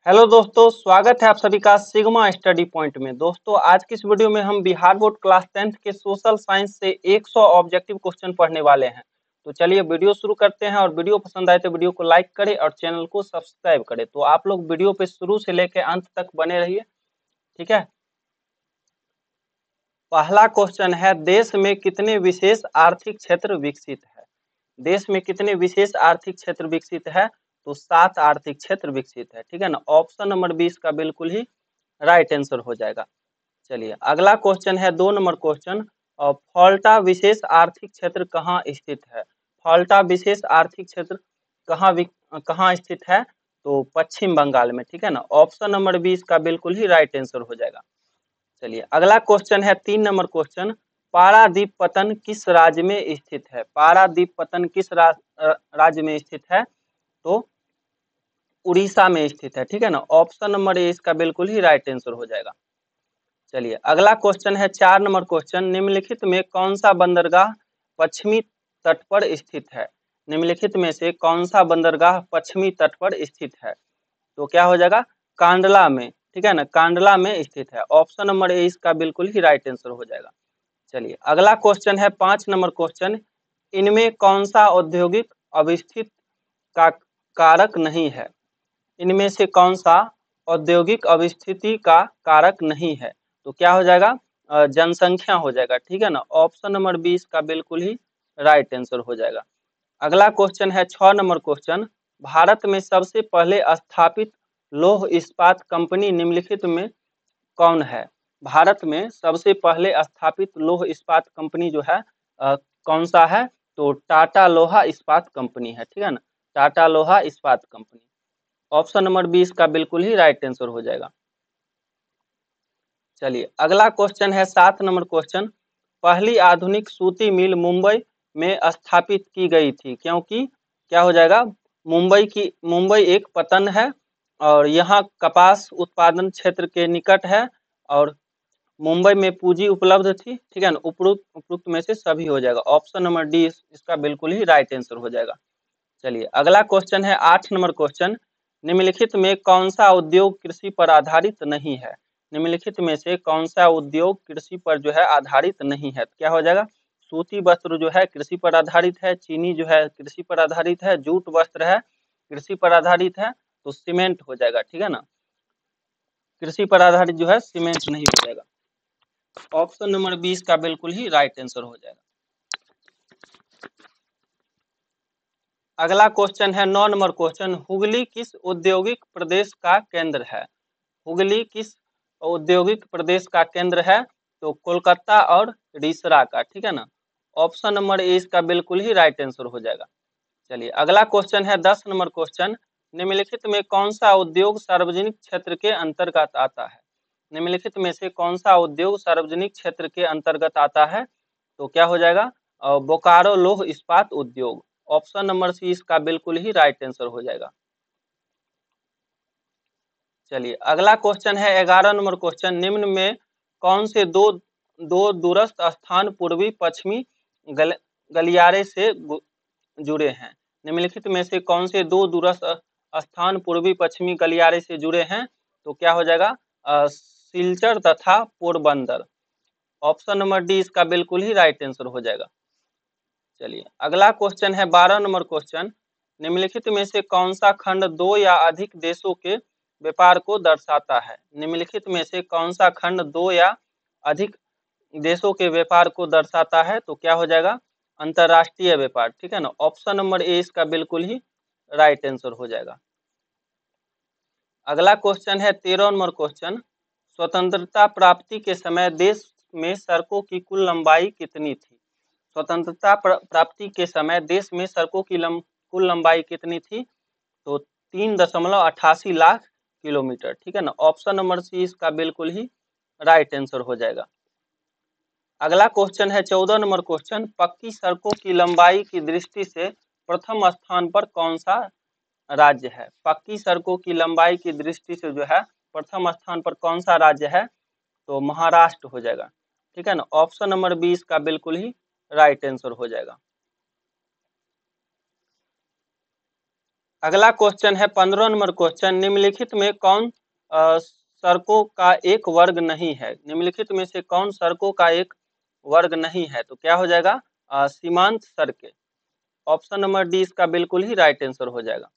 Hello दोस्तों, स्वागत है आप सभी का सिग्मा स्टडी पॉइंट में। दोस्तों, आज की इस वीडियो में हम बिहार बोर्ड क्लास 10th के सोशल साइंस से 100 ऑब्जेक्टिव क्वेश्चन पढ़ने वाले हैं। तो चलिए वीडियो शुरू करते हैं और वीडियो पसंद आए तो वीडियो को लाइक करें और चैनल को सब्सक्राइब करें। तो आप लोग वीडियो पे शुरू से लेकर अंत तक बने रहिए, ठीक है। पहला क्वेश्चन है, देश में कितने विशेष आर्थिक क्षेत्र विकसित है? देश में कितने विशेष आर्थिक क्षेत्र विकसित है? तो 7 आर्थिक क्षेत्र विकसित है, ठीक है ना। ऑप्शन नंबर 20 का बिल्कुल ही राइट आंसर हो जाएगा। चलिए अगला क्वेश्चन है 2 नंबर क्वेश्चन। और फॉल्टा विशेष आर्थिक क्षेत्र कहाँ स्थित है? फॉल्टा विशेष आर्थिक क्षेत्र कहाँ स्थित है? तो पश्चिम बंगाल में, ठीक है ना। ऑप्शन नंबर 20 का बिल्कुल ही राइट आंसर हो जाएगा। चलिए अगला क्वेश्चन है 3 नंबर क्वेश्चन। पारादीप पतन किस राज्य में स्थित है? पारादीप पतन किस राज्य में स्थित है? तो उड़ीसा में स्थित है, ठीक है ना। ऑप्शन नंबर ए इसका बिल्कुल ही राइट आंसर हो जाएगा। चलिए अगला क्वेश्चन है 4 नंबर क्वेश्चन। निम्नलिखित में कौन सा बंदरगाह पश्चिमी तट पर स्थित है? निम्नलिखित में से कौन सा बंदरगाह पश्चिमी तट पर स्थित है? तो क्या हो जाएगा? कांडला में, ठीक है ना, कांडला में स्थित है। ऑप्शन नंबर ए इसका बिल्कुल ही राइट आंसर हो जाएगा। चलिए अगला क्वेश्चन है 5 नंबर क्वेश्चन। इनमें कौन सा औद्योगिक अवस्थित का कारक नहीं है? इनमें से कौन सा औद्योगिक अवस्थिति का कारक नहीं है? तो क्या हो जाएगा? जनसंख्या हो जाएगा, ठीक है ना। ऑप्शन नंबर 20 का बिल्कुल ही राइट आंसर हो जाएगा। अगला क्वेश्चन है 6 नंबर क्वेश्चन। भारत में सबसे पहले स्थापित लौह इस्पात कंपनी निम्नलिखित में कौन है? भारत में सबसे पहले स्थापित लौह इस्पात कंपनी जो है कौन सा है? तो टाटा लोहा इस्पात कंपनी है, ठीक है ना। टाटा लोहा इस्पात कंपनी। ऑप्शन नंबर 20 का बिल्कुल ही राइट आंसर हो जाएगा। चलिए अगला क्वेश्चन है 7 नंबर क्वेश्चन। पहली आधुनिक सूती मिल मुंबई में स्थापित की गई थी क्योंकि क्या हो जाएगा? मुंबई एक पतन है और यहाँ कपास उत्पादन क्षेत्र के निकट है और मुंबई में पूंजी उपलब्ध थी, ठीक है ना। उपरोक्त में से सभी हो जाएगा। ऑप्शन नंबर डी इसका बिल्कुल ही राइट आंसर हो जाएगा। चलिए अगला क्वेश्चन है 8 नंबर क्वेश्चन। निम्नलिखित में कौन सा उद्योग कृषि पर आधारित नहीं है? निम्नलिखित में से कौन सा उद्योग कृषि पर जो है आधारित नहीं है? तो क्या हो जाएगा? सूती वस्त्र जो है कृषि पर आधारित है, चीनी जो है कृषि पर आधारित है, जूट वस्त्र है कृषि पर आधारित है, तो सीमेंट हो जाएगा, ठीक है ना। कृषि पर आधारित जो है सीमेंट नहीं हो जाएगा। ऑप्शन नंबर 20 का बिल्कुल ही राइट आंसर हो जाएगा। अगला क्वेश्चन है 9 नंबर क्वेश्चन। हुगली किस औद्योगिक प्रदेश का केंद्र है? हुगली किस औद्योगिक प्रदेश का केंद्र है? तो कोलकाता और रिसरा का, ठीक है ना। ऑप्शन नंबर ए इसका बिल्कुल ही राइट आंसर हो जाएगा। चलिए अगला क्वेश्चन है 10 नंबर क्वेश्चन। निम्नलिखित में कौन सा उद्योग सार्वजनिक क्षेत्र के अंतर्गत आता है? निम्नलिखित में से कौन सा उद्योग सार्वजनिक क्षेत्र के अंतर्गत आता है? तो क्या हो जाएगा? बोकारो लौह इस्पात उद्योग। ऑप्शन नंबर सी इसका बिल्कुल ही राइट आंसर हो जाएगा। चलिए अगला क्वेश्चन है 11 नंबर क्वेश्चन। निम्न में कौन से दो दूरस्थ स्थान पूर्वी पश्चिमी गलियारे से जुड़े हैं? निम्नलिखित में से कौन से दो दूरस्थ स्थान पूर्वी पश्चिमी गलियारे से जुड़े हैं? तो क्या हो जाएगा? सिलचर तथा पोरबंदर। ऑप्शन नंबर डी इसका बिल्कुल ही राइट आंसर हो जाएगा। चलिए अगला क्वेश्चन है 12 नंबर क्वेश्चन। निम्नलिखित में से कौन सा खंड दो या अधिक देशों के व्यापार को दर्शाता है? निम्नलिखित में से कौन सा खंड दो या अधिक देशों के व्यापार को दर्शाता है? तो क्या हो जाएगा? अंतरराष्ट्रीय व्यापार, ठीक है ना। ऑप्शन नंबर ए इसका बिल्कुल ही राइट आंसर हो जाएगा। अगला क्वेश्चन है 13 नंबर क्वेश्चन। स्वतंत्रता प्राप्ति के समय देश में सड़कों की कुल लंबाई कितनी थी? स्वतंत्रता प्राप्ति के समय देश में सड़कों की कुल लंबाई कितनी थी? तो 3.88 लाख किलोमीटर, ठीक है ना। ऑप्शन नंबर सी इसका बिल्कुल ही राइट आंसर हो जाएगा। अगला क्वेश्चन है 14 नंबर क्वेश्चन। पक्की सड़कों की लंबाई की दृष्टि से प्रथम स्थान पर कौन सा राज्य है? पक्की सड़कों की लंबाई की दृष्टि से जो है प्रथम स्थान पर कौन सा राज्य है? तो महाराष्ट्र हो जाएगा, ठीक है ना। ऑप्शन नंबर 20 का बिल्कुल ही राइट आंसर हो जाएगा। अगला क्वेश्चन है 15 नंबर क्वेश्चन, निम्नलिखित में कौन सड़कों का एक वर्ग नहीं है? निम्नलिखित में से कौन सड़कों का एक वर्ग नहीं है? तो क्या हो जाएगा? सीमांत सड़कें। ऑप्शन नंबर डी इसका बिल्कुल ही राइट आंसर हो जाएगा।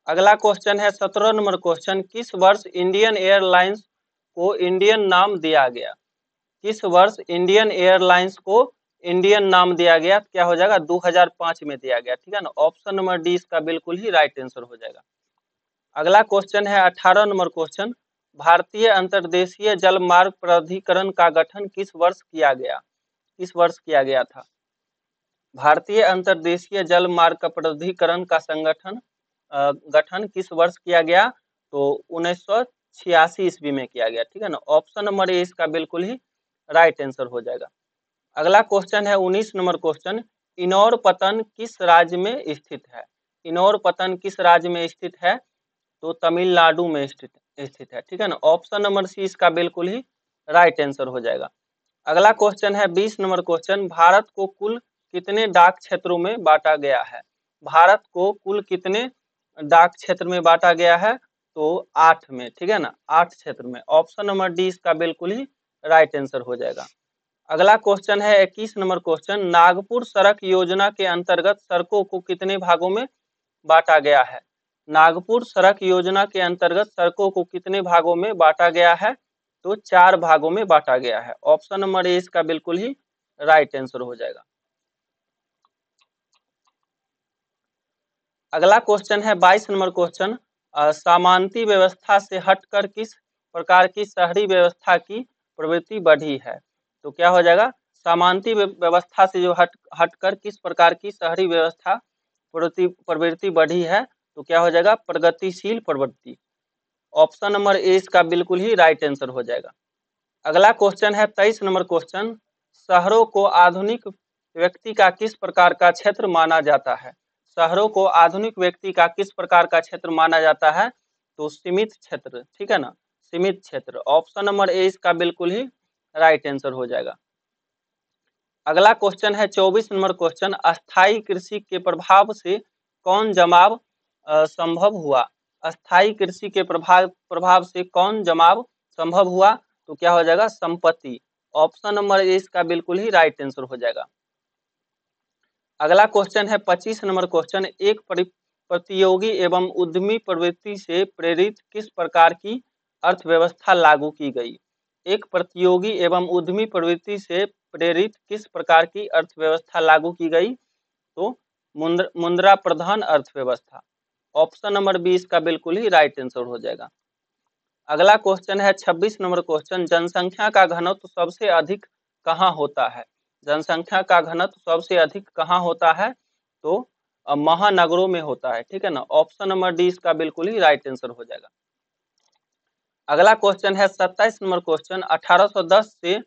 अगला क्वेश्चन है 17 नंबर क्वेश्चन, किस वर्ष इंडियन एयरलाइंस को इंडियन नाम दिया गया? किस वर्ष इंडियन एयरलाइंस को इंडियन नाम दिया गया? क्या हो जाएगा? 2005 में दिया गया, ठीक है ना। ऑप्शन नंबर डी इसका बिल्कुल ही राइट आंसर हो जाएगा। अगला क्वेश्चन है 18 नंबर क्वेश्चन, भारतीय अंतर्देशीय जल मार्ग प्राधिकरण का गठन किस वर्ष किया गया? किस वर्ष किया गया था? भारतीय अंतर्देशीय जल मार्ग प्राधिकरण का गठन किस वर्ष किया गया? तो 1986 ईस्वी में किया गया, ठीक है ना। ऑप्शन नंबर ए इसका बिल्कुल ही राइट आंसर हो जाएगा। अगला क्वेश्चन है 19 नंबर क्वेश्चन, इनौर पतन किस राज्य में स्थित है? इनौर पतन किस राज्य में स्थित है? तो तमिलनाडु में स्थित है, ठीक है ना। ऑप्शन नंबर सी इसका बिल्कुल ही राइट आंसर हो जाएगा। अगला क्वेश्चन है 20 नंबर क्वेश्चन, भारत को कुल कितने डाक क्षेत्रों में बांटा गया है? भारत को कुल कितने डाक क्षेत्र में बांटा गया है? तो 8 में, ठीक है ना, 8 क्षेत्र में। ऑप्शन नंबर डी इसका बिल्कुल ही राइट आंसर हो जाएगा। अगला क्वेश्चन है 21 नंबर क्वेश्चन, नागपुर सड़क योजना के अंतर्गत सड़कों को कितने भागों में बांटा गया है? नागपुर सड़क योजना के अंतर्गत सड़कों को कितने भागों में बांटा गया है? तो 4 भागों में बांटा गया है। ऑप्शन नंबर ए इसका बिल्कुल ही राइट आंसर हो जाएगा। अगला क्वेश्चन है 22 नंबर क्वेश्चन, सामंती व्यवस्था से हटकर किस प्रकार की शहरी व्यवस्था की प्रवृत्ति बढ़ी है? तो क्या हो जाएगा? सामंती व्यवस्था से जो हटकर किस प्रकार की शहरी व्यवस्था प्रवृत्ति बढ़ी है? तो क्या हो जाएगा? प्रगतिशील प्रवृत्ति। ऑप्शन नंबर ए इसका बिल्कुल ही राइट आंसर हो जाएगा। अगला क्वेश्चन है 23 नंबर क्वेश्चन, शहरों को आधुनिक व्यक्ति का किस प्रकार का क्षेत्र माना जाता है? शहरों को आधुनिक व्यक्ति का किस प्रकार का क्षेत्र माना जाता है? तो सीमित क्षेत्र, ठीक है ना, सीमित क्षेत्र। ऑप्शन नंबर ए इसका बिल्कुल ही राइट आंसर हो जाएगा। अगला क्वेश्चन है 24 नंबर क्वेश्चन, अस्थायी कृषि के प्रभाव से कौन जमाव संभव हुआ? अस्थायी कृषि के प्रभाव से कौन जमाव संभव हुआ? तो क्या हो जाएगा? संपत्ति। ऑप्शन नंबर ए इसका बिल्कुल ही राइट आंसर हो जाएगा। अगला क्वेश्चन है 25 नंबर क्वेश्चन, एक प्रतियोगी एवं उद्यमी प्रवृत्ति से प्रेरित किस प्रकार की अर्थव्यवस्था लागू की गई? एक प्रतियोगी एवं उद्यमी प्रवृत्ति से प्रेरित किस प्रकार की अर्थव्यवस्था लागू की गई? तो मुद्रा प्रधान अर्थव्यवस्था। ऑप्शन नंबर बी इसका बिल्कुल ही राइट आंसर हो जाएगा। अगला क्वेश्चन है 26 नंबर क्वेश्चन, जनसंख्या का घनत्व सबसे अधिक कहाँ होता है? जनसंख्या का घनत्व सबसे अधिक कहाँ होता है? तो महानगरों में होता है, ठीक है ना। ऑप्शन नंबर डी इसका बिल्कुल ही राइट आंसर हो जाएगा। अगला क्वेश्चन है 27 नंबर क्वेश्चन, 1810 से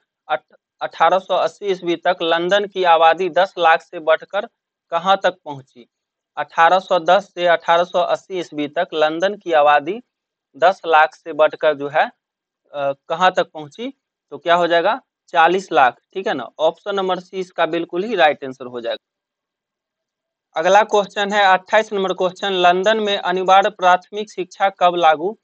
1880 ईस्वी तक लंदन की आबादी 10 लाख से बढ़कर कहां तक पहुंची? 1810 से 1880 ईस्वी तक लंदन की आबादी 10 लाख से बढ़कर जो है कहां तक पहुंची? तो क्या हो जाएगा? 40 लाख, ठीक है ना। ऑप्शन नंबर सी इसका बिल्कुल ही राइट आंसर हो जाएगा। अगला क्वेश्चन है 28 नंबर क्वेश्चन, लंदन में अनिवार्य प्राथमिक शिक्षा कब लागू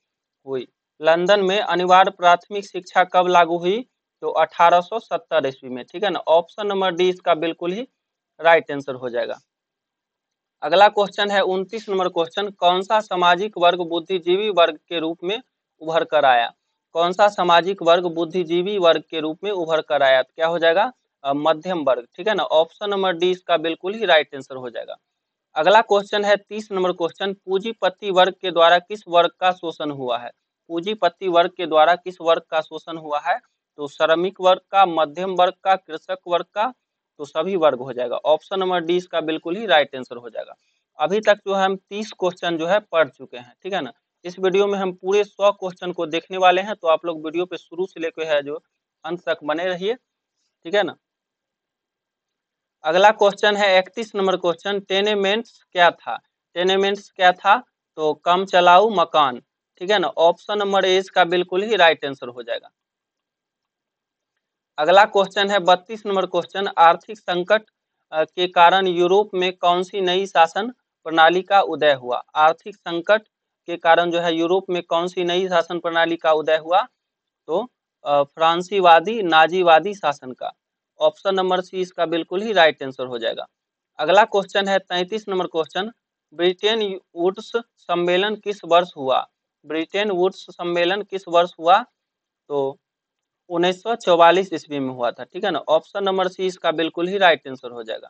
हुई? लंदन में अनिवार्य प्राथमिक शिक्षा कब लागू हुई? तो 1870 ईस्वी में, ठीक है ना। ऑप्शन नंबर डी इसका बिल्कुल ही राइट आंसर हो जाएगा। अगला क्वेश्चन है 29 नंबर क्वेश्चन, कौन सा सामाजिक वर्ग बुद्धिजीवी वर्ग के रूप में उभर कर आया? कौन सा सामाजिक वर्ग बुद्धिजीवी वर्ग के रूप में उभर कर आया? क्या हो जाएगा? मध्यम वर्ग, ठीक है ना। ऑप्शन नंबर डी इसका बिल्कुल ही राइट आंसर हो जाएगा। अगला क्वेश्चन है 30 नंबर क्वेश्चन, पूंजीपति वर्ग के द्वारा किस वर्ग का शोषण हुआ है? पूंजीपति वर्ग के द्वारा किस वर्ग का शोषण हुआ है? तो श्रमिक वर्ग का, मध्यम वर्ग का, कृषक वर्ग का, तो सभी वर्ग हो जाएगा। ऑप्शन नंबर डी इसका बिल्कुल ही राइट आंसर हो जाएगा। अभी तक जो है हम 30 क्वेश्चन जो है पढ़ चुके हैं, ठीक है ना। इस वीडियो में हम पूरे 100 क्वेश्चन को देखने वाले हैं, तो आप लोग वीडियो पे शुरू से लेकर है जो अंत तक बने रहिए, ठीक है ना। अगला क्वेश्चन है 31 नंबर क्वेश्चन, टेनेमेंट्स क्या था? टेनेमेंट्स क्या था? तो कम चलाऊ मकान, ठीक है ना। ऑप्शन नंबर ए इसका बिल्कुल ही राइट आंसर हो जाएगा। अगला क्वेश्चन है 32 नंबर क्वेश्चन, आर्थिक संकट के कारण यूरोप में कौन सी नई शासन प्रणाली का उदय हुआ? आर्थिक संकट के कारण जो है यूरोप में कौन सी नई शासन प्रणाली का उदय हुआ? तो फ्रांसीवादी नाजीवादी शासन का। ऑप्शन नंबर सी इसका बिल्कुल ही राइट आंसर हो जाएगा। अगला क्वेश्चन है 33 नंबर क्वेश्चन, ब्रिटेन वुड्स सम्मेलन किस वर्ष हुआ? ब्रिटेन वुड्स सम्मेलन किस वर्ष हुआ? तो 1944 ईस्वी में हुआ था, ठीक है ना। ऑप्शन नंबर सी इसका बिल्कुल ही राइट आंसर हो जाएगा।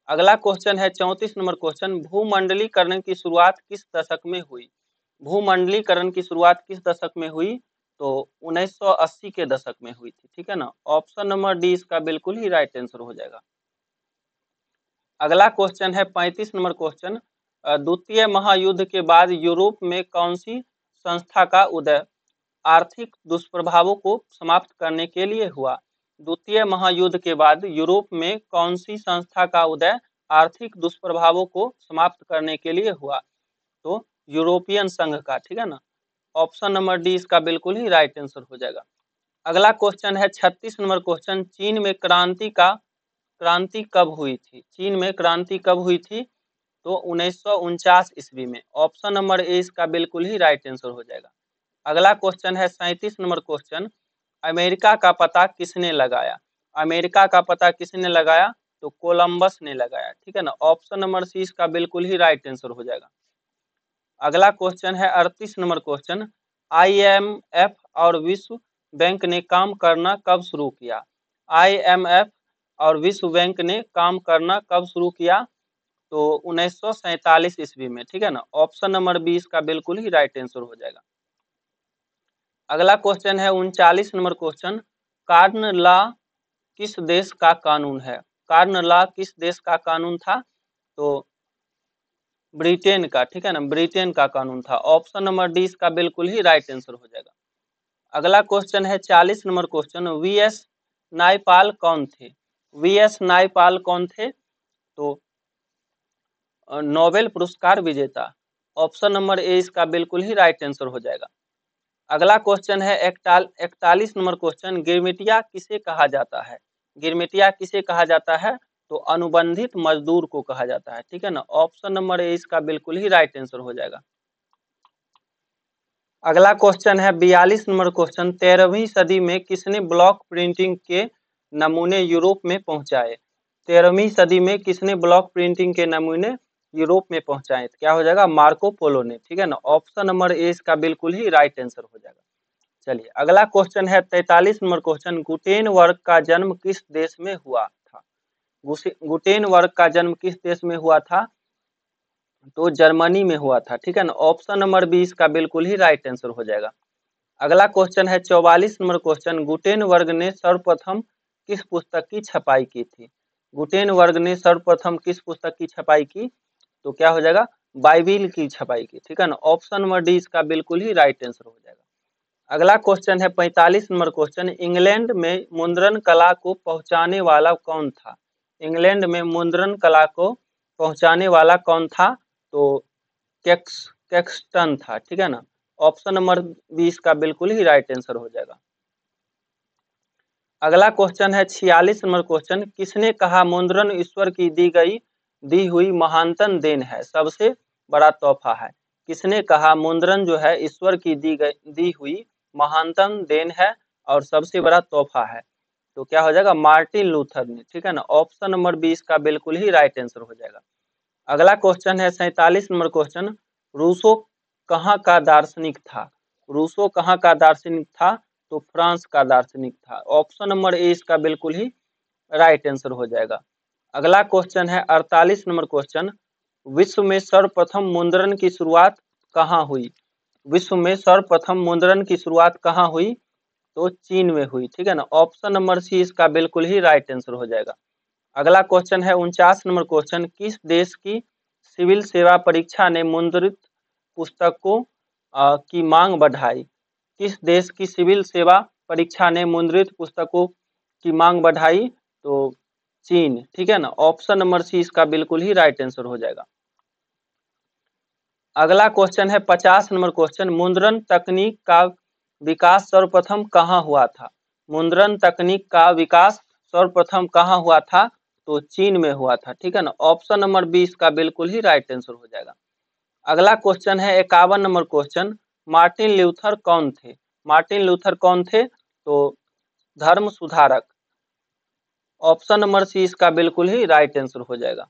अगला क्वेश्चन है 34 नंबर क्वेश्चन, भूमंडलीकरण की शुरुआत किस दशक में हुई? भूमंडलीकरण की शुरुआत किस दशक में हुई? तो 1980 के दशक में हुई थी, ठीक है ना। ऑप्शन नंबर डी इसका बिल्कुल ही राइट आंसर हो जाएगा। अगला क्वेश्चन है 35 नंबर क्वेश्चन, द्वितीय महायुद्ध के बाद यूरोप में कौन सी संस्था का उदय आर्थिक दुष्प्रभावों को समाप्त करने के लिए हुआ? द्वितीय महायुद्ध के बाद यूरोप में कौन सी संस्था का उदय आर्थिक दुष्प्रभावों को समाप्त करने के लिए हुआ? तो यूरोपियन संघ का, ठीक है ना। ऑप्शन नंबर डी इसका बिल्कुल ही राइट आंसर हो जाएगा। अगला क्वेश्चन है 36 नंबर क्वेश्चन, चीन में क्रांति कब हुई थी? चीन में क्रांति कब हुई थी? तो 1949 ईस्वी में। ऑप्शन नंबर ए इसका बिल्कुल ही राइट आंसर हो जाएगा। अगला क्वेश्चन है 37 नंबर क्वेश्चन, अमेरिका का पता किसने लगाया? अमेरिका का पता किसने लगाया? तो कोलंबस ने लगाया, ठीक है ना। ऑप्शन नंबर सी इसका बिल्कुल ही राइट आंसर हो जाएगा। अगला क्वेश्चन है 38 नंबर क्वेश्चन, IMF और विश्व बैंक ने काम करना कब शुरू किया? IMF और विश्व बैंक ने काम करना कब शुरू किया? तो 1947 ईस्वी में, ठीक है ना। ऑप्शन नंबर बी इसका बिल्कुल ही राइट आंसर हो जाएगा। अगला क्वेश्चन है 39 नंबर क्वेश्चन, कार्न लॉ किस देश का कानून है? कार्न लॉ किस देश का कानून था? तो ब्रिटेन का, ठीक है ना, ब्रिटेन का कानून था। ऑप्शन नंबर डी इसका बिल्कुल ही राइट आंसर हो जाएगा। अगला क्वेश्चन है 40 नंबर क्वेश्चन, VS नायपाल कौन थे? VS नायपाल कौन थे? तो नोबेल पुरस्कार विजेता। ऑप्शन नंबर ए इसका बिल्कुल ही राइट आंसर हो जाएगा। अगला क्वेश्चन है 41 नंबर क्वेश्चन, गिरमिटिया किसे कहा जाता है? गिरमिटिया किसे कहा जाता है? तो अनुबंधित मजदूर को कहा जाता है, ठीक है ना। ऑप्शन नंबर ए इसका बिल्कुल ही राइट आंसर हो जाएगा। अगला क्वेश्चन है 42 नंबर क्वेश्चन, 13वीं सदी में किसने ब्लॉक प्रिंटिंग के नमूने यूरोप में पहुंचाए? 13वीं सदी में किसने ब्लॉक प्रिंटिंग के नमूने यूरोप में पहुंचाए? क्या हो जाएगा? मार्को पोलो ने, ठीक है ना। ऑप्शन नंबर ए इसका बिल्कुल ही राइट आंसर हो जाएगा। चलिए अगला क्वेश्चन है 43 नंबर क्वेश्चन, गुटेनबर्ग का जन्म किस देश में हुआ था? गुटेनबर्ग का जन्म किस देश में हुआ था? तो जर्मनी में हुआ था, ठीक है ना। ऑप्शन नंबर बी इसका बिल्कुल ही राइट आंसर हो जाएगा। अगला क्वेश्चन है 44 नंबर क्वेश्चन, गुटेनबर्ग ने सर्वप्रथम किस पुस्तक की छपाई की थी? गुटेनबर्ग ने सर्वप्रथम किस पुस्तक की छपाई की? तो क्या हो जाएगा? बाइबिल की छपाई की, ठीक है ना। ऑप्शन नंबर डी इसका बिल्कुल ही राइट आंसर हो जाएगा। अगला क्वेश्चन है 45 नंबर क्वेश्चन, इंग्लैंड में मुद्रण कला को पहुंचाने वाला कौन था? इंग्लैंड में मुद्रण कला को पहुंचाने वाला कौन था? तो कैक्सटन था, ठीक है ना। ऑप्शन नंबर 20 का बिल्कुल ही राइट आंसर हो जाएगा। अगला क्वेश्चन है 46 नंबर क्वेश्चन, किसने कहा मुद्रण ईश्वर की दी हुई महानतम देन है, सबसे बड़ा तोहफा है? किसने कहा मुद्रण जो है ईश्वर की दी हुई महानतम देन है और सबसे बड़ा तोहफा है? तो क्या हो जाएगा? मार्टिन लूथर ने, ठीक है ना। ऑप्शन नंबर 20 का बिल्कुल ही राइट आंसर हो जाएगा। अगला क्वेश्चन है 47 नंबर क्वेश्चन, रूसो कहाँ का दार्शनिक था? रूसो कहाँ का दार्शनिक था? तो फ्रांस का दार्शनिक था। ऑप्शन नंबर ए इसका बिल्कुल ही राइट आंसर हो जाएगा। अगला क्वेश्चन है 48 नंबर क्वेश्चन, विश्व में सर्वप्रथम मुद्रण की शुरुआत कहाँ हुई? विश्व में सर्वप्रथम मुद्रण की शुरुआत कहाँ हुई? तो चीन में हुई, ठीक है ना। ऑप्शन नंबर सी इसका बिल्कुल ही राइट आंसर हो जाएगा। अगला क्वेश्चन है 49 नंबर क्वेश्चन, किस देश की सिविल सेवा परीक्षा ने मुद्रित पुस्तकों की मांग बढ़ाई? किस देश की सिविल सेवा परीक्षा ने मुद्रित पुस्तकों की मांग बढ़ाई? तो चीन, ठीक है ना। ऑप्शन नंबर सी इसका बिल्कुल ही राइट आंसर हो जाएगा। अगला क्वेश्चन है 50 नंबर क्वेश्चन, मुद्रण तकनीक का विकास सर्वप्रथम कहाँ हुआ था? मुद्रण तकनीक का विकास सर्वप्रथम कहाँ हुआ था? तो चीन में हुआ था, ठीक है ना। ऑप्शन नंबर 20 का बिल्कुल ही राइट आंसर हो जाएगा। अगला क्वेश्चन है 51 नंबर क्वेश्चन, मार्टिन लूथर कौन थे? मार्टिन लूथर कौन थे? तो धर्म सुधारक। ऑप्शन नंबर सी इसका बिल्कुल ही राइट आंसर हो जाएगा।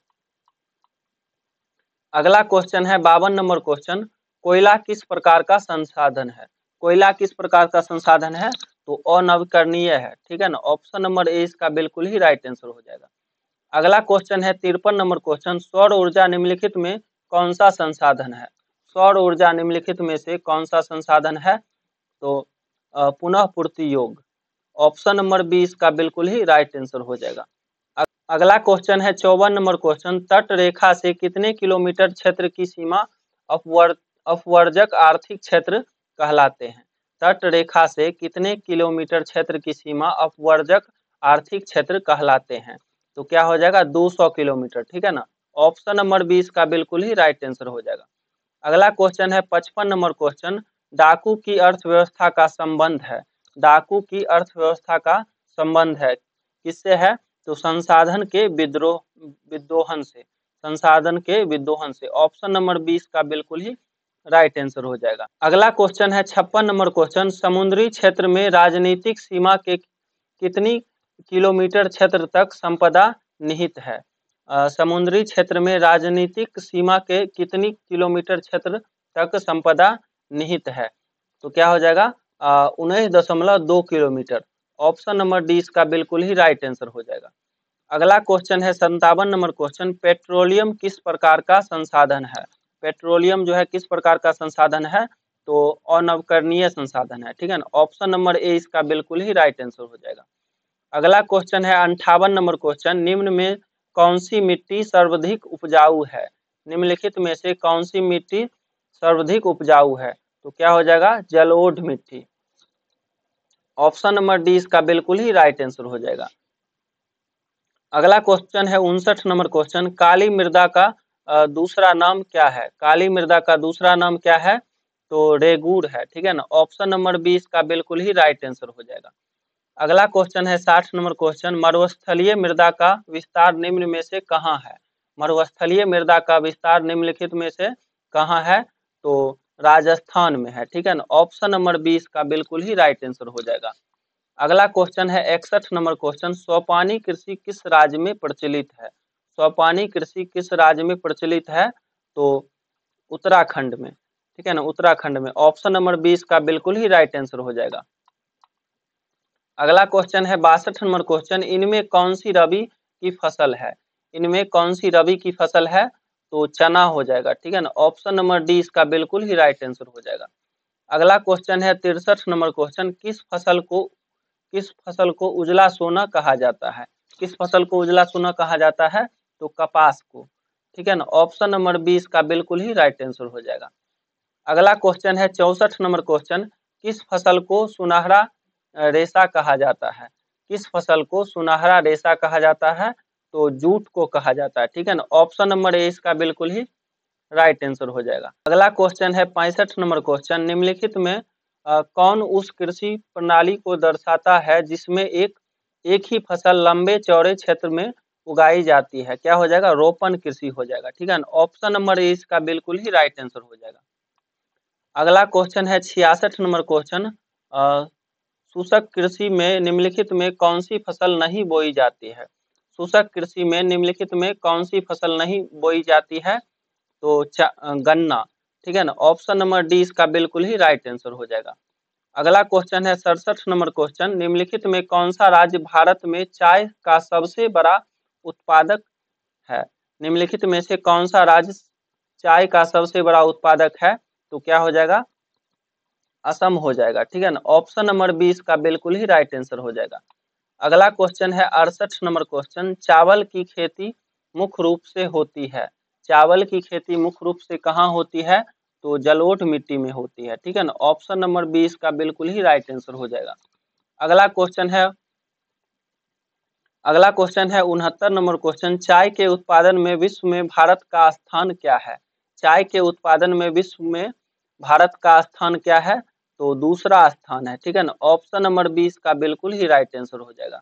अगला क्वेश्चन है 52 नंबर क्वेश्चन, कोयला किस प्रकार का संसाधन है? कोयला किस प्रकार का संसाधन है? तो अनवीकरणीय है, ठीक है ना। ऑप्शन नंबर ए इसका बिल्कुल ही राइट आंसर हो जाएगा। अगला क्वेश्चन है 53 नंबर क्वेश्चन, सौर ऊर्जा निम्नलिखित में कौन सा संसाधन है? सौर ऊर्जा निम्नलिखित में से कौन सा संसाधन है? तो पुनः पूर्ति योग। ऑप्शन नंबर 20 का बिल्कुल ही राइट आंसर हो जाएगा। अगला क्वेश्चन है 54 नंबर क्वेश्चन, तट रेखा से कितने किलोमीटर क्षेत्र की सीमा अपवर्जक आर्थिक क्षेत्र कहलाते हैं? तट रेखा से कितने किलोमीटर क्षेत्र की सीमा अपवर्जक आर्थिक क्षेत्र कहलाते हैं? तो क्या हो जाएगा 200 किलोमीटर, ठीक है ना। ऑप्शन नंबर 20 का बिल्कुल ही राइट आंसर हो जाएगा। अगला क्वेश्चन है 55 नंबर क्वेश्चन, डाकू की अर्थव्यवस्था का संबंध है? डाकू की अर्थव्यवस्था का संबंध है किससे है? तो संसाधन के विद्रोहन से। संसाधन के विद्रोहन से। ऑप्शन नंबर 20 का बिल्कुल ही राइट आंसर हो जाएगा। अगला क्वेश्चन है 56 नंबर क्वेश्चन, समुद्री क्षेत्र में राजनीतिक सीमा के कितनी किलोमीटर क्षेत्र तक संपदा निहित है? समुद्री क्षेत्र में राजनीतिक सीमा के कितनी किलोमीटर क्षेत्र तक संपदा निहित है? तो क्या हो जाएगा 19.2 किलोमीटर। ऑप्शन नंबर डी इसका बिल्कुल ही राइट आंसर हो जाएगा। अगला क्वेश्चन है 57 नंबर क्वेश्चन, पेट्रोलियम किस प्रकार का संसाधन है? पेट्रोलियम जो है किस प्रकार का संसाधन है? तो अनवकरणीय संसाधन है, ठीक है ना। ऑप्शन नंबर ए इसका बिल्कुल ही राइट आंसर हो जाएगा। अगला क्वेश्चन है 58 नंबर क्वेश्चन, निम्न में कौन सी मिट्टी सर्वाधिक उपजाऊ है? निम्नलिखित में से कौन सी मिट्टी सर्वाधिक उपजाऊ है? तो क्या हो जाएगा जलोढ़ मिट्टी। ऑप्शन नंबर डी इसका बिल्कुल ही राइट आंसर हो जाएगा। अगला क्वेश्चन है 59 नंबर क्वेश्चन, काली मृदा का दूसरा नाम क्या है? काली मृदा का दूसरा नाम क्या है? तो रेगूर है, ठीक है ना। ऑप्शन नंबर 20 का बिल्कुल ही राइट आंसर हो जाएगा। अगला क्वेश्चन है 60 नंबर क्वेश्चन, मरुस्थलीय मृदा का विस्तार निम्न में से कहाँ है? मरुस्थलीय मृदा का विस्तार निम्नलिखित में से कहाँ है? तो राजस्थान में है, ठीक है ना। ऑप्शन नंबर 20 का बिल्कुल ही राइट आंसर हो जाएगा। अगला क्वेश्चन है 61 नंबर क्वेश्चन, सोपानी कृषि किस राज्य में प्रचलित है? सोपानी कृषि किस राज्य में प्रचलित है? तो उत्तराखंड में, ठीक है ना, उत्तराखंड में। ऑप्शन नंबर 20 का बिल्कुल ही राइट आंसर हो जाएगा। अगला क्वेश्चन है 62 नंबर क्वेश्चन, इनमें कौन सी रबी की फसल है? इनमें कौन सी रबी की फसल है? तो चना हो जाएगा, ठीक है ना। ऑप्शन नंबर डी इसका बिल्कुल ही राइट आंसर हो जाएगा। अगला क्वेश्चन है 63 नंबर क्वेश्चन, किस फसल को उजला सोना कहा जाता है? किस फसल को उजला सोना कहा जाता है? तो कपास को, ठीक है ना। ऑप्शन नंबर 20 का बिल्कुल ही राइट आंसर हो जाएगा। अगला क्वेश्चन है 64 नंबर क्वेश्चन, किस फसल को सुनहरा रेशा कहा जाता है? किस फसल को सुनहरा रेशा कहा जाता है? तो जूट को कहा जाता है, ठीक है ना। ऑप्शन नंबर ए इसका बिल्कुल ही राइट आंसर हो जाएगा। अगला क्वेश्चन है 65 नंबर क्वेश्चन, निम्नलिखित में कौन उस कृषि प्रणाली को दर्शाता है जिसमें एक ही फसल लंबे चौड़े क्षेत्र में उगाई जाती है? क्या हो जाएगा रोपण कृषि हो जाएगा, ठीक है ना। ऑप्शन नंबर ए इसका बिल्कुल ही राइट आंसर हो जाएगा। अगला क्वेश्चन है 66 नंबर क्वेश्चन, शुष्क कृषि में निम्नलिखित में कौन सी फसल नहीं बोई जाती है? शुष्क कृषि में निम्नलिखित में कौन सी फसल नहीं बोई जाती है? तो गन्ना, ठीक है ना। ऑप्शन नंबर डी इसका बिल्कुल ही राइट आंसर हो जाएगा। अगला क्वेश्चन है 67 नंबर क्वेश्चन, निम्नलिखित में कौन सा राज्य भारत में चाय का सबसे बड़ा उत्पादक है? निम्नलिखित में से कौन सा राज्य चाय का सबसे बड़ा उत्पादक है? तो क्या हो जाएगा असम हो जाएगा, ठीक है ना। ऑप्शन नंबर 20 का बिल्कुल ही राइट आंसर हो जाएगा। अगला क्वेश्चन है 68 नंबर क्वेश्चन, चावल की खेती मुख्य रूप से होती है? चावल की खेती मुख्य रूप से कहाँ होती है? तो जलोढ़ मिट्टी में होती है, ठीक है ना। ऑप्शन नंबर 20 का बिल्कुल ही राइट आंसर हो जाएगा। अगला क्वेश्चन है 69 नंबर क्वेश्चन, चाय के उत्पादन में विश्व में भारत का स्थान क्या है? चाय के उत्पादन में विश्व में भारत का स्थान क्या है? तो दूसरा स्थान है, ठीक है ना। ऑप्शन नंबर 20 का बिल्कुल ही राइट आंसर हो जाएगा।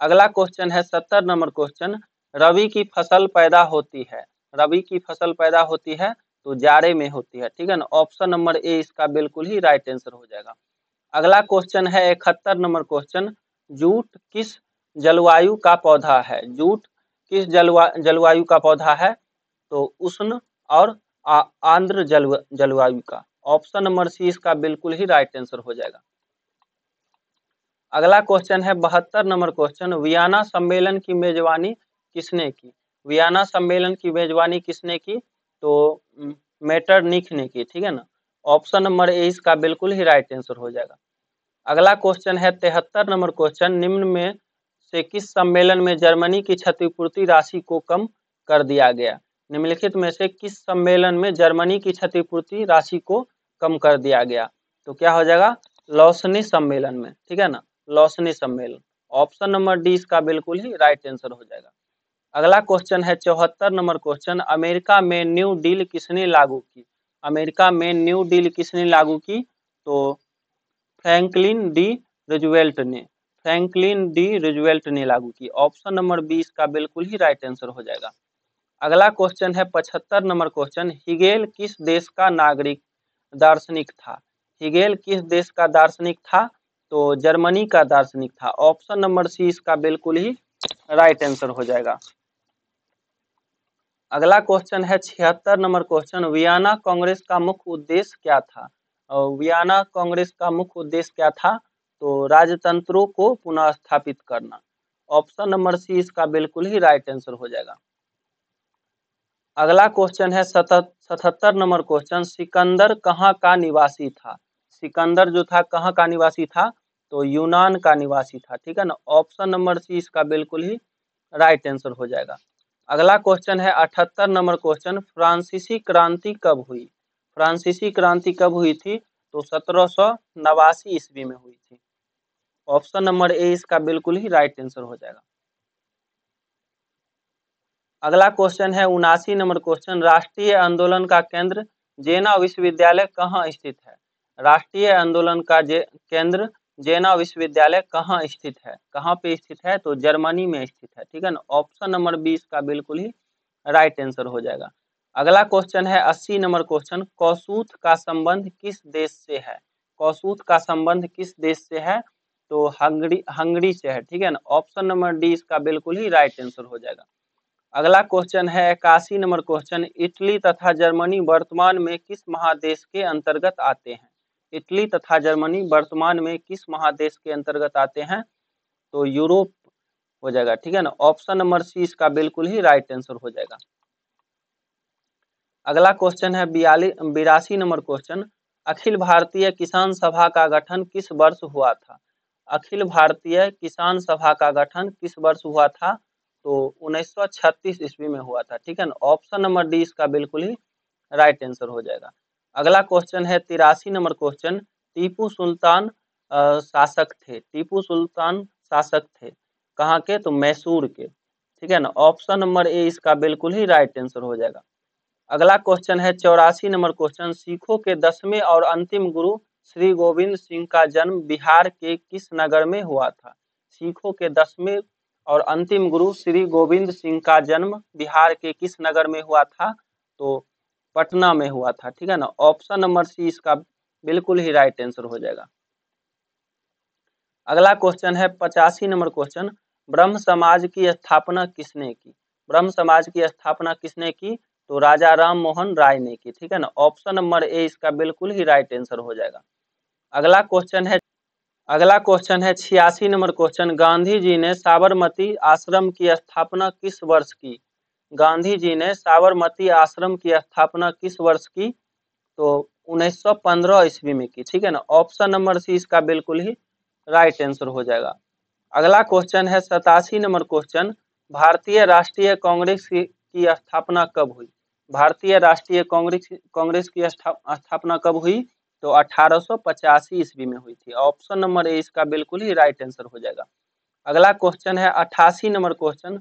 अगला क्वेश्चन है 70 नंबर क्वेश्चन, रबी की फसल पैदा होती है, रबी की फसल पैदा होती है तो जाड़े में होती है, ठीक है ना। ऑप्शन नंबर ए इसका बिल्कुल ही राइट आंसर हो जाएगा। अगला क्वेश्चन है 71 नंबर क्वेश्चन, जूट किस जलवायु का पौधा है? जूट किस जलवायु का पौधा है? तो उष्ण और आर्द्र जलवायु का। ऑप्शन नंबर सी इसका बिल्कुल ही राइट आंसर हो जाएगा। अगला क्वेश्चन है 72 नंबर क्वेश्चन, वियना सम्मेलन की मेजबानी किसने की? वियना सम्मेलन की मेजबानी किसने की? तो मेटरनिख ने की, ठीक है ना। ऑप्शन नंबर ए इसका बिल्कुल ही राइट आंसर हो जाएगा। अगला क्वेश्चन है 73 नंबर क्वेश्चन, निम्न में से किस सम्मेलन में जर्मनी की क्षतिपूर्ति राशि को कम कर दिया गया? निम्नलिखित में से किस सम्मेलन में जर्मनी की क्षतिपूर्ति राशि को कम कर दिया गया? तो क्या हो जाएगा? लॉसनी सम्मेलन में, ठीक है ना, लॉसनी सम्मेलन। ऑप्शन नंबर डी इसका बिल्कुल ही राइट आंसर हो जाएगा। अगला क्वेश्चन है 74 नंबर क्वेश्चन, अमेरिका में न्यू डील किसने लागू की? अमेरिका में न्यू डील किसने लागू की? तो फ्रैंकलिन डी रूजवेल्ट ने, फ्रैंकलिन डी रूजवेल्ट ने लागू की। ऑप्शन नंबर बी इसका बिल्कुल ही राइट आंसर हो जाएगा। अगला क्वेश्चन है 75 नंबर क्वेश्चन, हिगेल किस देश का नागरिक दार्शनिक था? हिगेल किस देश का दार्शनिक था? तो जर्मनी का दार्शनिक था। ऑप्शन नंबर सी इसका बिल्कुल ही राइट आंसर हो जाएगा। अगला क्वेश्चन है 76 नंबर क्वेश्चन, वियना कांग्रेस का मुख्य उद्देश्य क्या था? वियना कांग्रेस का मुख्य उद्देश्य क्या था? तो राजतंत्रों को पुनः स्थापित करना। ऑप्शन नंबर सी इसका बिल्कुल ही राइट आंसर हो जाएगा। अगला क्वेश्चन है 77 नंबर क्वेश्चन, सिकंदर कहाँ का निवासी था? सिकंदर जो था कहाँ का निवासी था? तो यूनान का निवासी था, ठीक है ना। ऑप्शन नंबर सी इसका बिल्कुल ही राइट आंसर हो जाएगा। अगला क्वेश्चन है 78 नंबर क्वेश्चन, फ्रांसीसी क्रांति कब हुई? फ्रांसीसी क्रांति कब हुई थी? तो 1789 ईस्वी में हुई थी। ऑप्शन नंबर ए इसका बिल्कुल ही राइट आंसर हो जाएगा। अगला क्वेश्चन है 79 नंबर क्वेश्चन, राष्ट्रीय आंदोलन का केंद्र जेना विश्वविद्यालय कहाँ स्थित है? राष्ट्रीय आंदोलन का केंद्र जेना विश्वविद्यालय कहाँ स्थित है? कहाँ पे स्थित है? तो जर्मनी में स्थित है, ठीक है ना। ऑप्शन नंबर बी इसका बिल्कुल ही राइट आंसर हो जाएगा। अगला क्वेश्चन है 80 नंबर क्वेश्चन, कौसूथ का संबंध किस देश से है? कौसूथ का संबंध किस देश से है? तो हंगरी से है, ठीक है ना। ऑप्शन नंबर डी इसका बिल्कुल ही राइट आंसर हो जाएगा। अगला क्वेश्चन है 81 नंबर क्वेश्चन, इटली तथा जर्मनी वर्तमान में किस महादेश के अंतर्गत आते हैं? इटली तथा जर्मनी वर्तमान में किस महादेश के अंतर्गत आते हैं? तो यूरोप हो जाएगा, ठीक है ना। ऑप्शन नंबर सी इसका बिल्कुल ही राइट आंसर हो जाएगा। अगला क्वेश्चन है 82 नंबर क्वेश्चन, अखिल भारतीय किसान सभा का गठन किस वर्ष हुआ था? अखिल भारतीय किसान सभा का गठन किस वर्ष हुआ था? तो 1936 ईस्वी में हुआ था, ठीक है ना। ऑप्शन नंबर डी इसका बिल्कुल ही राइट आंसर हो जाएगा। अगला क्वेश्चन है 83 नंबर क्वेश्चन, टीपू सुल्तान शासक थे, टीपू सुल्तान शासक थे कहाँ के? तो मैसूर के, ठीक है ना। ऑप्शन नंबर ए इसका बिल्कुल ही राइट आंसर हो जाएगा। अगला क्वेश्चन है 84 नंबर क्वेश्चन, सिखों के 10वें और अंतिम गुरु श्री गोविंद सिंह का जन्म बिहार के किस नगर में हुआ था? सिखों के 10वें और अंतिम गुरु श्री गोविंद सिंह का जन्म बिहार के किस नगर में हुआ था? तो पटना में हुआ था, ठीक है ना। ऑप्शन नंबर सी इसका बिल्कुल ही राइट आंसर हो जाएगा। अगला क्वेश्चन है 85 नंबर क्वेश्चन, ब्रह्म समाज की स्थापना किसने की? ब्रह्म समाज की स्थापना किसने की? तो राजा राम मोहन राय ने की, ठीक है ना। ऑप्शन नंबर ए इसका बिल्कुल ही राइट आंसर हो जाएगा। अगला क्वेश्चन है 86 नंबर क्वेश्चन, गांधी जी ने साबरमती आश्रम की स्थापना किस वर्ष की? गांधी जी ने साबरमती आश्रम की स्थापना किस वर्ष की? तो 1915 ईस्वी में की, ठीक है ना। ऑप्शन नंबर सी इसका बिल्कुल ही राइट आंसर हो जाएगा। अगला क्वेश्चन है 87 नंबर क्वेश्चन, भारतीय राष्ट्रीय कांग्रेस की स्थापना कब हुई? भारतीय राष्ट्रीय कांग्रेस की स्थापना कब हुई? तो 1885 ईस्वी में हुई थी। ऑप्शन नंबर ए इसका बिल्कुल ही राइट आंसर हो जाएगा। अगला क्वेश्चन है 88 नंबर क्वेश्चन,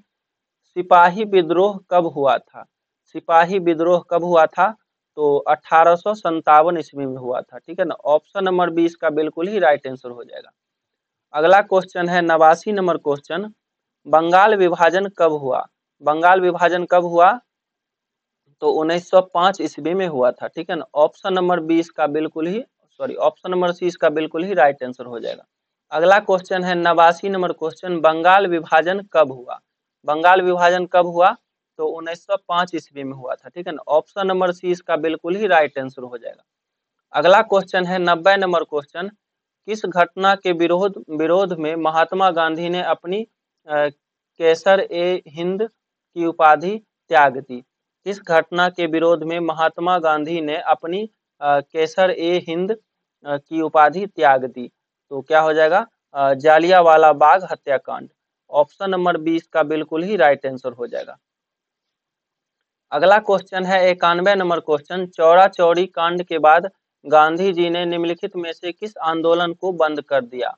सिपाही विद्रोह कब हुआ था? सिपाही विद्रोह कब हुआ था? तो 1857 ईस्वी में हुआ था, ठीक है ना। ऑप्शन नंबर बी इसका बिल्कुल ही राइट आंसर हो जाएगा। अगला क्वेश्चन है 89 नंबर क्वेश्चन, बंगाल विभाजन कब हुआ? बंगाल विभाजन कब हुआ? तो 1905 ईस्वी में हुआ था, ठीक है ना। ऑप्शन नंबर 20 का बिल्कुल ही ऑप्शन नंबर सी इसका बिल्कुल ही राइट आंसर हो जाएगा। अगला क्वेश्चन है 89 नंबर क्वेश्चन, बंगाल विभाजन कब हुआ? बंगाल विभाजन कब हुआ? तो 1905 ईस्वी में हुआ था, ठीक है ना। ऑप्शन नंबर सी इसका बिल्कुल ही राइट आंसर हो जाएगा। अगला क्वेश्चन है 90 नंबर क्वेश्चन, किस घटना के विरोध में महात्मा गांधी ने अपनी केसर ए हिंद की उपाधि त्याग दी? किस घटना के विरोध में महात्मा गांधी ने अपनी केसर ए हिंद की उपाधि त्याग दी? तो क्या हो जाएगा? जालियांवाला बाग हत्याकांड। ऑप्शन नंबर 20 का बिल्कुल ही राइट आंसर हो जाएगा। अगला क्वेश्चन है 91 नंबर क्वेश्चन, चौरा चौरी कांड के बाद गांधी जी ने निम्नलिखित में से किस आंदोलन को बंद कर दिया?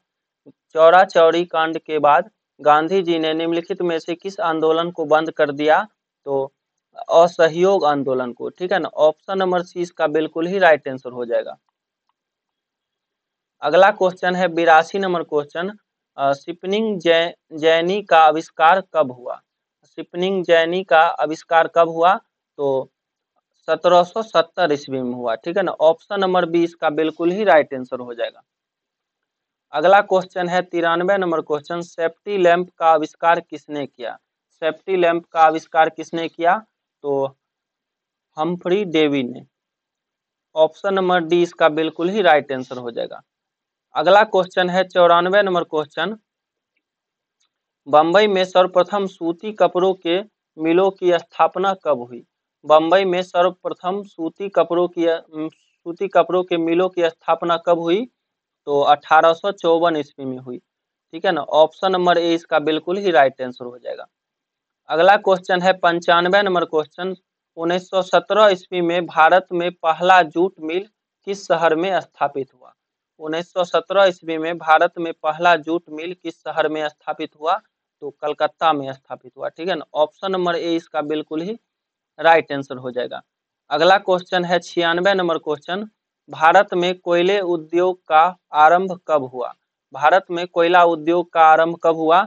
चौरा चौरी कांड के बाद गांधी जी ने निम्नलिखित में से किस आंदोलन को बंद कर दिया? तो असहयोग आंदोलन को, ठीक है ना। ऑप्शन नंबर सी इसका बिल्कुल ही राइट आंसर हो जाएगा। अगला क्वेश्चन है 82 नंबर क्वेश्चन, शिपनिंग जैनी का आविष्कार कब हुआ? शिपनिंग जैनी का आविष्कार कब हुआ? तो 1770 ईस्वी में हुआ, ठीक है ना। ऑप्शन नंबर 20 का बिल्कुल ही राइट आंसर हो जाएगा। अगला क्वेश्चन है 93 नंबर क्वेश्चन, सेफ्टी लैंप का आविष्कार किसने किया? सेफ्टी लैंप का आविष्कार किसने किया? तो हम्फ्री डेवी ने। ऑप्शन नंबर डी इसका बिल्कुल ही राइट आंसर हो जाएगा। अगला क्वेश्चन है 94 नंबर क्वेश्चन, बम्बई में सर्वप्रथम सूती कपड़ों के मिलों की स्थापना कब हुई? बम्बई में सर्वप्रथम सूती कपड़ों के मिलों की स्थापना कब हुई? तो 1854 ईस्वी में हुई, ठीक है ना। ऑप्शन नंबर ए इसका बिल्कुल ही राइट आंसर हो जाएगा। अगला क्वेश्चन है 95 नंबर क्वेश्चन, 1917 ईस्वी में भारत में पहला जूट मिल किस शहर में स्थापित हुआ? 1917 ईस्वी में भारत में पहला जूट मिल किस शहर में स्थापित हुआ? तो कलकत्ता में स्थापित हुआ, ठीक है ना। ऑप्शन नंबर ए इसका बिल्कुल ही राइट आंसर हो जाएगा। अगला क्वेश्चन है 96 नंबर क्वेश्चन, भारत में कोयले उद्योग का आरंभ कब हुआ? भारत में कोयला उद्योग का आरंभ कब हुआ?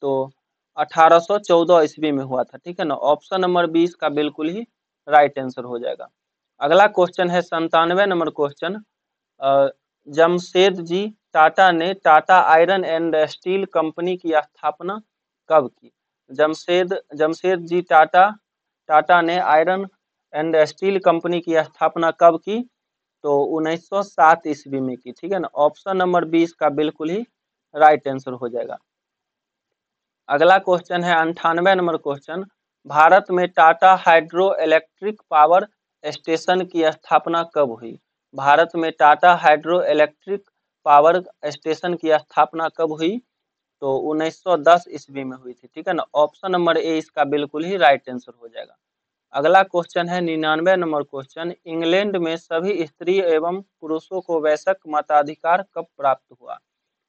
तो 1814 ईस्वी में हुआ था, ठीक है ना। ऑप्शन नंबर 20 का बिल्कुल ही राइट आंसर हो जाएगा। अगला क्वेश्चन है 97 नंबर क्वेश्चन, जमशेदजी टाटा ने Tata iron and steel company की स्थापना कब की? जमशेदजी टाटा ने आयरन एंड स्टील कंपनी की स्थापना कब की? तो 1907 ईस्वी में की, ठीक है ना। ऑप्शन नंबर 20 का बिल्कुल ही राइट आंसर हो जाएगा। अगला क्वेश्चन है 98 नंबर क्वेश्चन, भारत में Tata hydro electric power station की स्थापना कब हुई? भारत में Tata hydro electric power station की स्थापना कब हुई? तो 1910 ईस्वी में हुई थी, ठीक है ना। ऑप्शन नंबर ए इसका बिल्कुल ही राइट आंसर हो जाएगा। अगला क्वेश्चन है 99 नंबर क्वेश्चन, इंग्लैंड में सभी स्त्री एवं पुरुषों को वयस्क मताधिकार कब प्राप्त हुआ?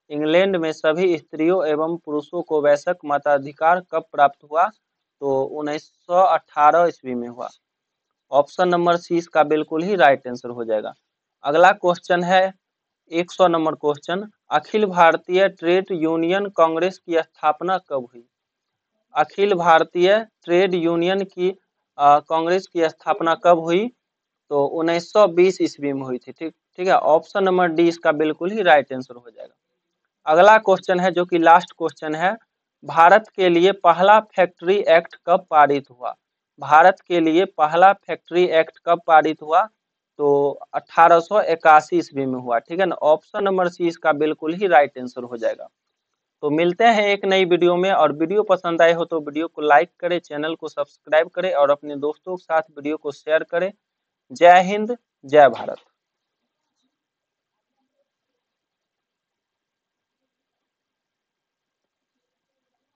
इंग्लैंड में सभी स्त्रियों एवं पुरुषों को वयस्क मताधिकार कब प्राप्त हुआ? तो 1918 ईस्वी में हुआ। ऑप्शन नंबर सी इसका बिल्कुल ही राइट आंसर हो जाएगा। अगला क्वेश्चन है 100 number question, Akhil Bharatiya trade union Congress की स्थापना कब हुई? अखिल भारतीय ट्रेड यूनियन की कांग्रेस की स्थापना कब हुई? तो 1920 ईस्वी में हुई थी, ठीक है। ऑप्शन नंबर डी इसका बिल्कुल ही राइट आंसर हो जाएगा। अगला क्वेश्चन है जो कि लास्ट क्वेश्चन है, भारत के लिए पहला फैक्ट्री एक्ट कब पारित हुआ? भारत के लिए पहला फैक्ट्री एक्ट कब पारित हुआ? तो 1881 ईस्वी में हुआ, ठीक है ना। ऑप्शन नंबर सी इसका बिल्कुल ही राइट आंसर हो जाएगा। तो मिलते हैं एक नई वीडियो में, और वीडियो पसंद आए हो तो वीडियो को लाइक करें, चैनल को सब्सक्राइब करें और अपने दोस्तों के साथ वीडियो को शेयर करें। जय हिंद, जय भारत।